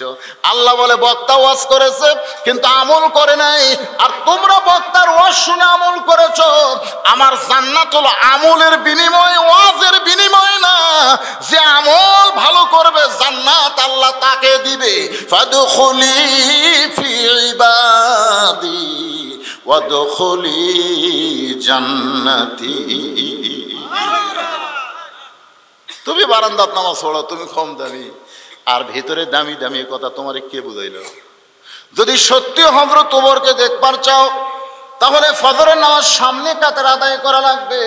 আল্লাহ বলে বক্তা ওয়াজ করেছে কিন্তু আমল করে নাই, আর তোমরা বক্তার ওয়াজ শুনে আমল করেছো। আমার জান্নাত হলো আমলের বিনিময়, ওয়াজের বিনিময় না। যে আমল ভালো করবে জান্নাত আল্লাহ তাকে দিবে। ফাদখুলি ফি ইবাদি ওয়াদখুলি জান্নাতি। তুমি বারান্দাত নামাজ পড়ো, তুমি কম দামি, আর ভিতরে দামি দামি কথা তোমারে কে বুঝাইল? যদি সত্যি হযরত ওমরকে দেখবার চাও তাহলে ফজরের নামাজ সামনে কাতার আদায় করা লাগবে।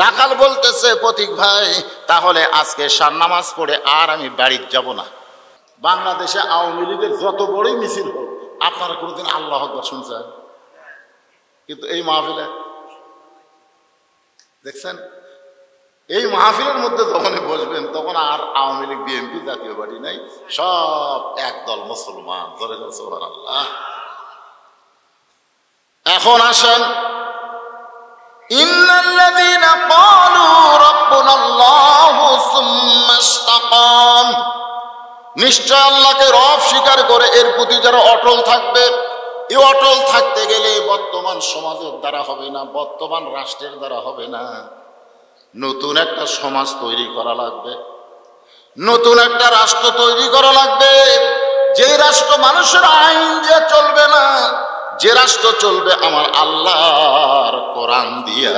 রাখাল বলতেছে প্রতীক ভাই তাহলে আজকে শান নামাজ পড়ে আর আমি বাড়িতে যাব না। বাংলাদেশে আওয়ামী লীগের যত বড়ই মিছিল হোক আপনারা কোনোদিন আল্লাহু আকবার শুনছেন? কিন্তু এই মাহফিলে দেখছেন এই মাহফিলের মধ্যে যখনই বসবেন তখন আর আওয়ামী লীগ বিএনপি জাতীয় পার্টি নাই, সব একদল মুসলমান। সুবহানাল্লাহ। এখন আসেন, ইন্নাল্লাযীনা ক্বালু রাব্বুনাল্লাহু সুম্মা ইসতাকাম, নিশ্চয় আল্লাহকে রব স্বীকার করে এর প্রতি যারা অটল থাকবে, এই অটল থাকতে গেলে বর্তমান সমাজের দ্বারা হবে না, বর্তমান রাষ্ট্রের দ্বারা হবে না, নতুন একটা সমাজ তৈরি করা লাগবে, নতুন একটা রাষ্ট্র তৈরি করা লাগবে। যে রাষ্ট্র মানুষের আইন দিয়ে চলবে না, যে রাষ্ট্র চলবে আমার আল্লাহর কোরআন দিয়া।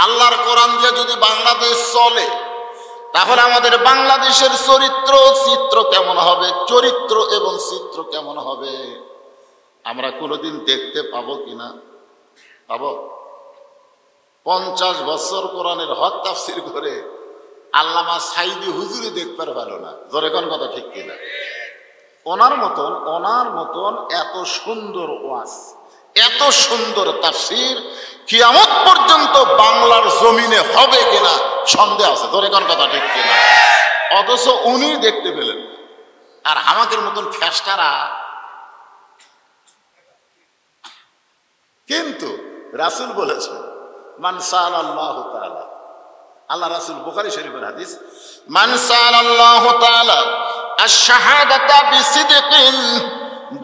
আল্লাহর কোরআন দিয়ে যদি বাংলাদেশ চলে, তাহলে আমাদের বাংলাদেশের চিত্র কেমন হবে, চরিত্র এবং চিত্র কেমন হবে আমরা কোনোদিন দেখতে পাবো কিনা? পাবো? 50 বছর কোরআনের হক তাফসীর করে আল্লামা সাইদি হুজুরি দেখতে পারল না। জোরে কোন কথা ঠিক কিনা? ওনার মতন এত সুন্দর ওয়াজ, এত সুন্দর তাফসীর কিয়ামত পর্যন্ত বাংলার জমিনে হবে কিনা সন্দেহ আছে। জোরে কোন কথা ঠিক কিনা? অথচ উনি দেখতে পেলেন, আর আমাদের মতন ফেস্টারা। কিন্তু রাসূল বলেছেন, মান সাআলাল্লাহু তাআলা, আল্লাহ রাসূল বুখারী শরীফের হাদিস, মান সাআলাল্লাহু তাআলা আশ-শাহাদাতা বিসিদকিন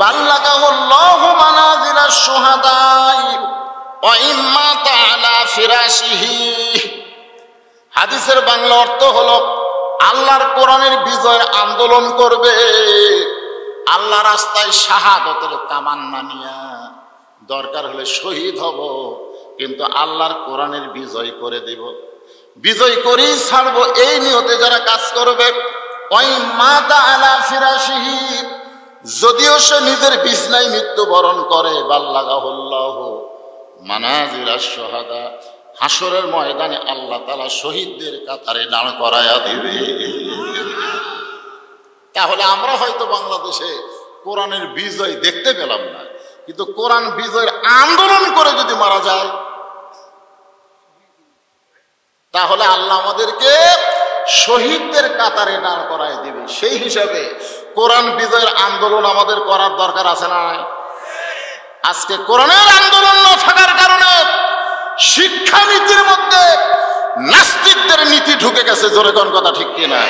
বাল্লাগাহু আল্লাহু মানাজিলাশ শুহাদাই ওয়া ইম্মা তাআলা ফিরাশিহি। হাদিসের বাংলা অর্থ হলো, আল্লাহর কোরআনের বিজয়ের আন্দোলন করবে, আল্লাহ রাস্তায় শাহাদাতের তামান্না নিয়া, দরকার হলে শহীদ হব, কিন্তু আল্লাহর কোরআনের বিজয় করে দেব, বিজয় করেই ছাড়বো, এই নিয়তে যারা কাজ করবে। ওই মাতা আলা ফিরাশিহি, যদিও সে নিজের বিছনায় মৃত্যুবরণ করে, বাল্লাগাহুল্লাহু মানাজিলাশ শুহাদা, হাসরের ময়দানে আল্লাহ তাআলা শহীদদের কাতারে দাঁড় করায়া দিবে। তাহলে আমরা হয়তো বাংলাদেশে কোরআনের বিজয় দেখতে পেলাম না, কিন্তু কোরআন বিজয়ের আন্দোলন করে যদি মারা যায়, তাহলে আল্লাহ আমাদেরকে শহীদদের কাতারে দাঁড় করায় দিবে। সেই হিসাবে কোরআন বিজয়ের আন্দোলন আমাদের করার দরকার আছে না? আজকে কোরআনের আন্দোলন না থাকার কারণে শিক্ষানীতির মধ্যে নাস্তিকদের নীতি ঢুকে গেছে। জোরে কোন কথা ঠিক কিনা?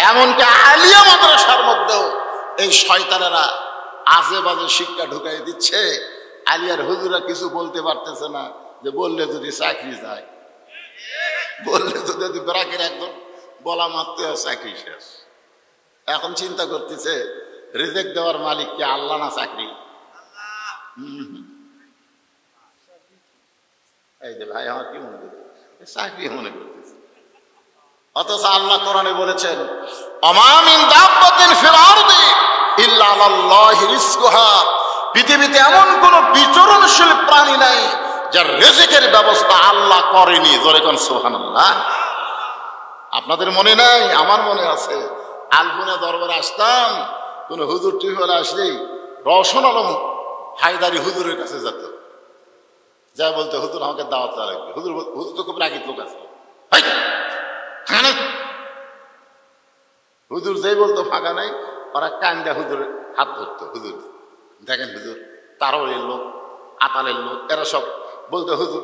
এমনকি আলিয়া মাদ্রাসার মধ্যেও এই শয়তানেরা আজে বাজে শিক্ষা ঢুকাই দিচ্ছে। আলিয়ার হুজুরা কিছু বলতে পারতেছে না, যে বললে যদি চাকরি যায়, বললে যদি ব্রাকের একদম বলা মারতে চাকরি শেষ। এখন চিন্তা করতেছে, রিজেক্ট দেওয়ার মালিক কি আল্লাহ না চাকরি? এই যে ভাই আমার কি মনে করতেছে, চাকরি মনে করতেছে। অথচ আল্লাহ কোরআনে বলেছেন, ওমা মিন দাব্বাতিন ফিল আরদি ইল্লা আলাল্লাহি রিজকুহা, পৃথিবীতে এমন কোন বিচরণশীল প্রাণী নাই যার রিজিকের ব্যবস্থা আল্লাহ করেনি। জোরে কোন সুবহানাল্লাহ। আপনাদের মনে নাই? আমার মনে আছে, আলপনা দরবারে আসতাম, কোন হুজুর টিফলে আসলেই রওশন আলম হায়দারি হুজুরের কাছে যেত, যা বলতে, হুজুর আমাকে দাওয়াত দেওয়া লাগবে। হুজুর তো খুব রাগী লোক আছে, হুজুর যেই বলতো ফাঁকা নাই, ওরা কান্দা হুজুরের হাত ধরতো। হুজুর দেখেন, হুজুর তারওয়ের লোক, আতালের লোক, এরা সব বলতো হুজুর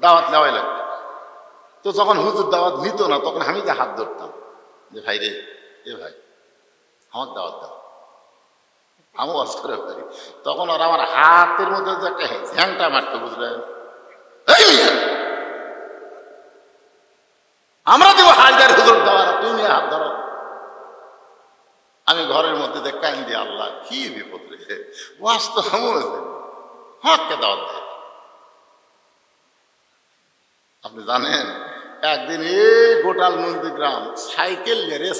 দাওয়াত নেওয়াই লাগবে। তো যখন হুজুর দাওয়াত নিত না, তখন আমি যে হাত ধরতাম, যে ভাই রে, এ ভাই আমার দাওয়াত দাও, আমি ওয়াজ করে পারি। তখন ওরা আমার হাতের মধ্যে যে একটা ঝ্যাংটা মারতো, বুঝলেন? আমরা দেবো হায়দার হুজুর দেওয়ার, তুমি হাত ধরো। আমি ঘরের মধ্যে দেখ কান্দি, আল্লাহ কি বিপদ রে, ওয়াজ তো হককে দাওয়াত দেয়। আপনি জানেন, একদিন এই গোটাল নন্দীগ্রাম সাইকেল নিয়ে রে,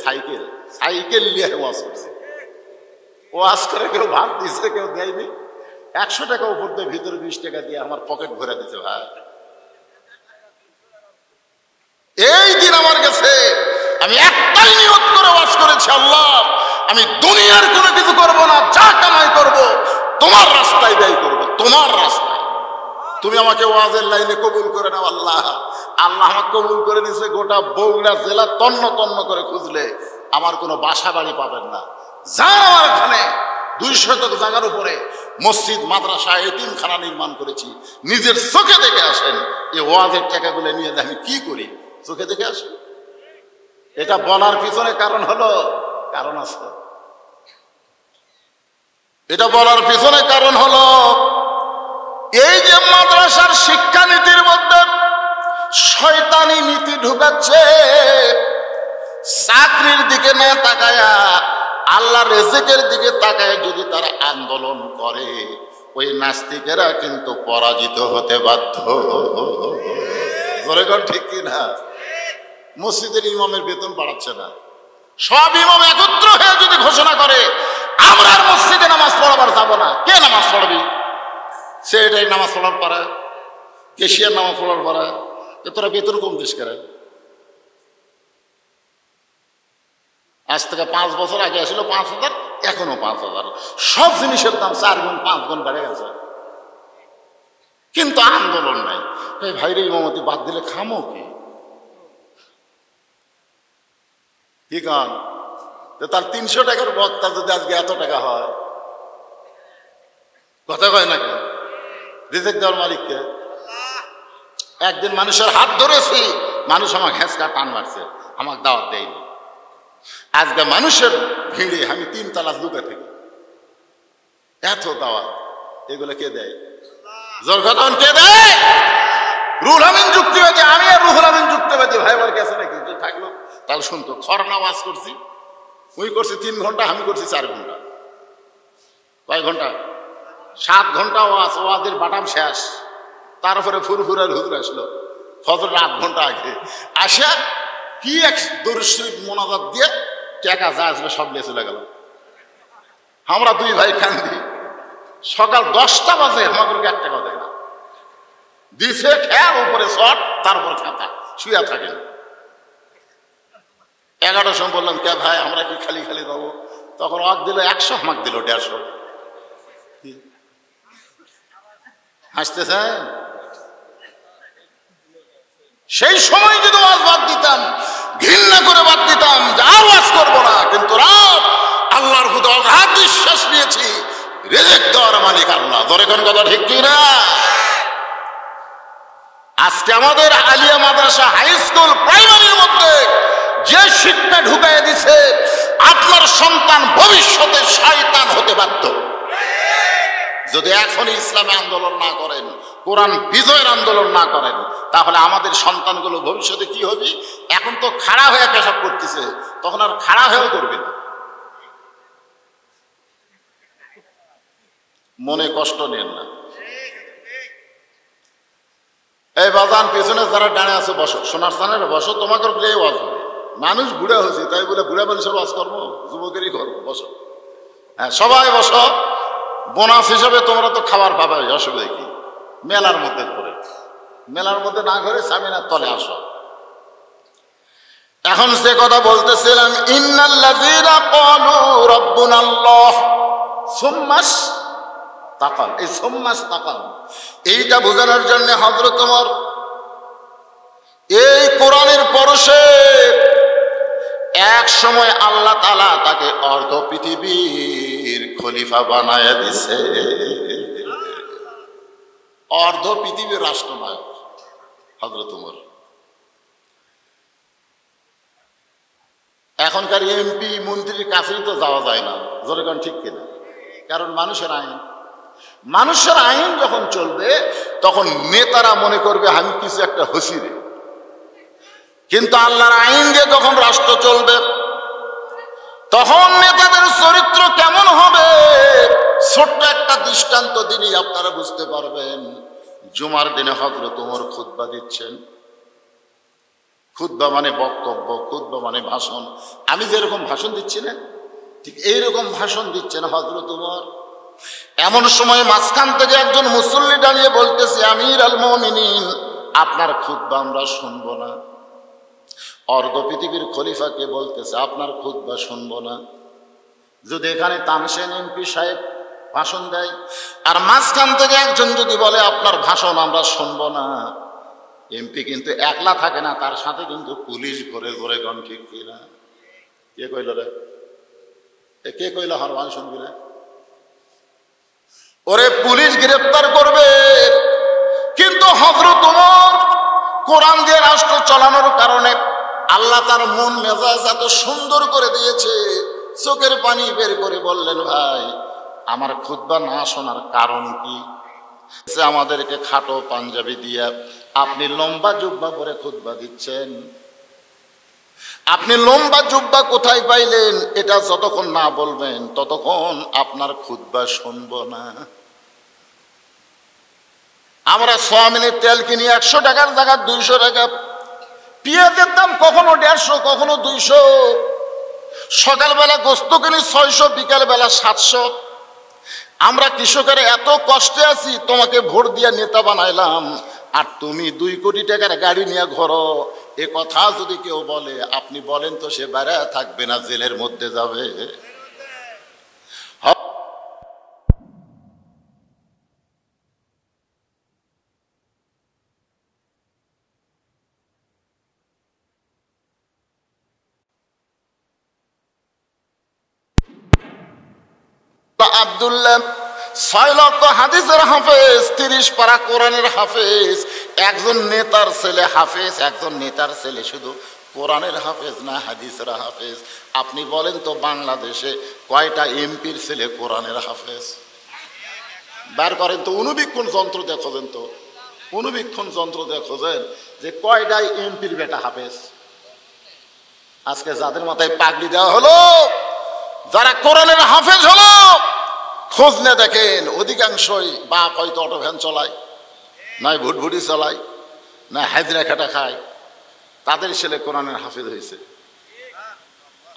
সাইকেল নিয়ে ওয়াজ করছে। ওয়াজ করে কেউ ভাত দিচ্ছে, কেউ দেয়নি। 100 টাকা উপর দিয়ে ভিতরে 20 টাকা দিয়ে আমার পকেট ভরে দিচ্ছে। ভাই, এই দিন আমার কাছে আমি একটাই নিয়ত করে ওয়াজ করেছি, আল্লাহ আমি দুনিয়ার কোনো কিছু করব না, যা কামাই করব তোমার রাস্তায় ব্যয় করব, তোমার রাস্তায়। তুমি আমাকে ওয়াজের লাইনে কবুল করে নাও আল্লাহ। আল্লাহ আমাকে কবুল করে নিছে। গোটা বগুড়া জেলা তন্ন তন্ন করে খুঁজলে আমার কোনো বাসা বাড়ি পাবেন না। যা আমার এখানে 200 জায়গার উপরে মসজিদ, মাদ্রাসা, এতিমখানা নির্মাণ করেছি। নিজের চোখে দেখে আসেন। এই ওয়াজের টাকাগুলো নিয়ে আমি কি করি, চোখে দেখে আসেন। এটা বলার পিছনে কারণ হলো, কারণ আছে। এটা বলার পিছনে কারণ হলো এই যে মাদ্রাসার শিক্ষানীতির মধ্যে শয়তানি নীতি ঢুকাচ্ছে। চাকরির দিকে না তাকায়া আল্লাহ রেজেকের দিকে তাকায় যদি তারা আন্দোলন করে, ওই নাস্তিকেরা কিন্তু পরাজিত হতে বাধ্য। ঠিক কি না? মসজিদের ইমামের বেতন বাড়াচ্ছে না, সব ইমাম একত্র হয়ে যদি ঘোষণা করে আমরা আর মসজিদে নামাজ পড়াবার যাবো না, কে নামাজ পড়বি? সে এটাই নামাজ পড়ার পারে, কেশিয়ার নামাজ পড়ার পারে। তোরা বেতন কম দিস করে। আজ থেকে 5 বছর আগে আসছিল 5,000, এখনো 5,000। সব জিনিসের দাম 4 গুণ 5 গুণ বেড়ে গেছে, কিন্তু আন্দোলন নাই। এই ভাইরে ইমামতি বাদ দিলে খামো কি? কি কান তার 300 টাকার বক্তা যদি আজকে এত টাকা হয়, কথা কয় না কেন? রিজেক্ট দেওয়ার মালিককে। একদিন মানুষের হাত ধরেছি, মানুষ আমার ঘেঁচকা টান মারছে, আমাকে দাওয়াত দেয়নি। আজকে মানুষের ভিড়ে আমি 3 তালা লুকে থাকি, এত দাওয়াত। এগুলো কে দেয়? জোর কথা কে দেয়? রুহুল আমিন যুক্তিবাদী। আমি আর রুহুল আমিন যুক্তিবাদী ভাই আমার কাছে নাকি থাকলো? তাহলে শুনতো, খরনা ওয়াজ করছি, ওই করছি 3 ঘন্টা, আমি করছি 4 ঘন্টা। কয় ঘন্টা? 7 ঘন্টা ওয়াজ। ওয়াজের বাটাম শেষ। তারপরে ফুরফুরার হুজুর আসলো ফজরের 8 ঘন্টা আগে। আসা কি এক দরুদ শরীফ মোনাজাত দিয়ে টাকা যা আসবে সব নিয়ে চলে গেল। আমরা 2 ভাই কান্দি। সকাল 10টা বাজে আমাকে 1 টাকা দেয় না, দিছে খেয়ার উপরে শট, তারপর খাতা, শুয়ে থাকেন। 11টার সময় বললাম, কে ভাই আমরা কি খালি খালি যাবো? তখন অক দিল 100, আমাকে দিল 150। হাসতেছেন? সেই সময় যদি ওয়াজ বাদ দিতাম, ঘৃণা করে বাদ দিতাম যে আর ওয়াজ করবো না, কিন্তু রাত আল্লাহর প্রতি অগাধ বিশ্বাস নিয়েছি, রিজিক দেওয়ার মালিক আল্লাহ। ধরে কোন কথা ঠিক কি না? আজকে আমাদের আলিয়া মাদ্রাসা, হাই স্কুল, প্রাইমারির মধ্যে যে শিক্ষা ঢুকাই দিছে, আপনার সন্তান ভবিষ্যতে শয়তান হতে বাধ্য। যদি এখনই ইসলামে আন্দোলন না করেন, কোরআন বিজয়ের আন্দোলন না করেন, তাহলে আমাদের সন্তানগুলো ভবিষ্যতে কি হবে? এখন তো খাড়া হয়ে পেশাব করতেছে, তখন আর খাড়া হয়েও করবে না। মনে কষ্ট নেন না। এই বাজান পেছনে যারা ডানে আছে বসো, সোনার স্থানের বসো, তোমাকে প্লেই ওয়াজ হবে। মানুষ বুড়া হয়েছে, তাই বলে বুড়া মানুষের ওয়াজ করবো? যুবকেরই করবো, বসো। হ্যাঁ, সবাই বসো। বোনাস হিসাবে তোমরা তো খাবার পাবে, অসুবিধা কি? মেলার মধ্যে ঘুরে, মেলার মধ্যে না ঘুরে সামিনার তলে আসো। এখন সে কথা বলতেছিলাম, ইন্নাল্লাযীনা ক্বালু রাব্বুনাল্লাহ সুম্মাস তাকাল। এই সুম্মাস তাকাল এইটা বোঝানোর জন্য হযরত ওমর এই কোরআনের পরশে এক সময় আল্লাহ তাআলা তাকে অর্ধ পৃথিবীর খলিফা বানায়া দিছে। অর্ধ পৃথিবীর রাষ্ট্রনায়ক হযরত ওমর। এখনকার এমপি মন্ত্রীর কাছেই তো যাওয়া যায় না, জোরে কোন ঠিক কিনা? কারণ মানুষের আইন, মানুষের আইন যখন চলবে তখন নেতারা মনে করবে আমি কিছু একটা হসিরে, কিন্তু আল্লাহর আইন দিয়ে যখন রাষ্ট্র চলবে তখন নেতাদের চরিত্র কেমন হবে, ছোট্ট একটা দৃষ্টান্ত দিনই আপনারা বুঝতে পারবেন। জুমার দিনে হযরত ওমর খুতবা দিচ্ছেন। খুতবা মানে বক্তব্য, খুতবা মানে ভাষণ। আমি যেরকম ভাষণ দিচ্ছি না, ঠিক এইরকম ভাষণ দিচ্ছেন হযরত ওমর। এমন সময় মাঝখান থেকে একজন মুসল্লি দাঁড়িয়ে বলতেছে, আমির আল মুমিনিন, আপনার খুতবা আমরা শুনবো না। অর্ধ পৃথিবীর খলিফাকে বলতেছে আপনার খুতবা শুনবো না। যদি এখানে তানসেন এমপি সাহেব ভাষণ দেয়। আর মাঝখান থেকে একজন যদি বলে আপনার ভাষণ আমরা শুনবো না, এমপি কিন্তু একলা থাকে না, তার সাথে কিন্তু পুলিশ ঘরে ঘরে গণ, ঠিক কিনা? কে কইল রে? কে কইল হর ভাষণ শুনবি রে? ওরে পুলিশ গ্রেফতার করবে। কিন্তু হযরত ওমর কোরআন দিয়ে রাষ্ট্র চালানোর কারণে আল্লাহ তার মন মেজাজ এত সুন্দর করে দিয়েছে, চোখের পানি বের করে বললেন, ভাই আমার খুতবা না শোনার কারণ কি? আমাদেরকে খাটো পাঞ্জাবি দিয়া আপনি লম্বা জুব্বা পরে খুতবা দিচ্ছেন। আপনি লম্বা জুব্বা কোথায় পাইলেন? এটা যতক্ষণ না বলবেন ততক্ষণ আপনার খুতবা শুনবো না। আমরা সোয়াবিনের তেল কিনি 100 টাকার জায়গা 200 টাকা, পেঁয়াজের দাম কখনো 150, কখনো 200, সকালবেলা গোস্ত কিনি 600, বিকালবেলা 700। আমরা কৃষকেরা এত কষ্টে আছি, তোমাকে ভোট দিয়া নেতা বানাইলাম, আর তুমি 2 কোটি টাকার গাড়ি নিয়ে ঘোরো। এ কথা যদি কেউ বলে, আপনি বলেন তো সে বেড়া থাকবে না জেলের মধ্যে যাবে? আব্দুল্লাহ 6 লক্ষ হাদিসের হাফেজ, 30 পারা কোরআনের হাফেজ, একজন নেতার ছেলে হাফেজ, একজন নেতার ছেলে শুধু কোরআনের হাফেজ না হাদিসের হাফেজ। আপনি বলেন তো বাংলাদেশে কয়টা এমপির ছেলে কোরআনের হাফেজ? বার করেন তো, অনুবীক্ষণ যন্ত্র দেখেন তো, অনুবীক্ষণ যন্ত্র দেখেন যে কয়টাই এমপির বেটা হাফেজ। আজকে যাদের মাথায় পাগড়ি দেওয়া হলো, যারা কোরআনের হাফেজ হলো, খোঁজ নিয়ে দেখেন অধিকাংশই বাপ হয়তো অটো ভ্যান চলায়, নয় ভুটভুটি চালায়, না হাজরা খাটা খায়, তাদের ছেলে কোরআনের হাফেজ হয়েছে।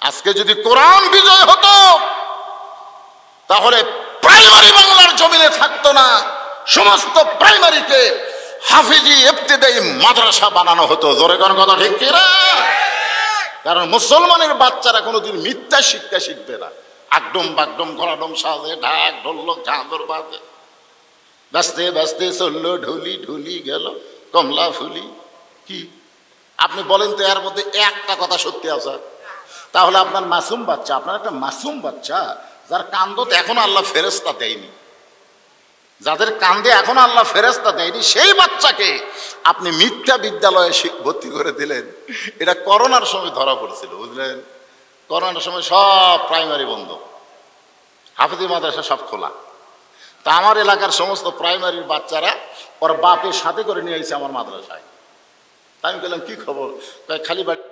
আজকে যদি কোরআন বিজয় হতো তাহলে প্রাইমারি বাংলার জমিনে থাকতো না, সমস্ত প্রাইমারিকে হাফিজি ইবতিদায়ী মাদ্রাসা বানানো হতো। জোরে কোন কথা ঠিক কিনা? কারণ মুসলমানের বাচ্চারা কোনোদিন মিথ্যা শিক্ষা শিখবে না। আকডম বাগডম ঘোড়াডম সাজে, ঢাক ঢোলক ঝাঁদর বাজে, বাঁচতে বাঁচতে চললো ঢুলি, ঢুলি গেল কমলা ফুলি। কি আপনি বলেন তো এর মধ্যে একটা কথা সত্যি আছে? তাহলে আপনার মাসুম বাচ্চা, আপনার একটা মাসুম বাচ্চা যার কান্দতে এখনো আল্লাহ ফেরেশতা দেয়নি, যাদের কান্দে এখনো আল্লাহ ফেরেশতা দেয়নি, সেই বাচ্চাকে আপনি মিথ্যা বিদ্যালয়ে ভর্তি করে দিলেন। এটা করোনার সময় ধরা পড়ছিল, বুঝলেন? করোনার সময় সব প্রাইমারি বন্ধ, হাফেজি মাদ্রাসা সব খোলা। তা আমার এলাকার সমস্ত প্রাইমারির বাচ্চারা ওর বাপের সাথে করে নিয়ে এসেছে আমার মাদ্রাসায়। তা আমি বললাম কি খবর? খালি বাড়ি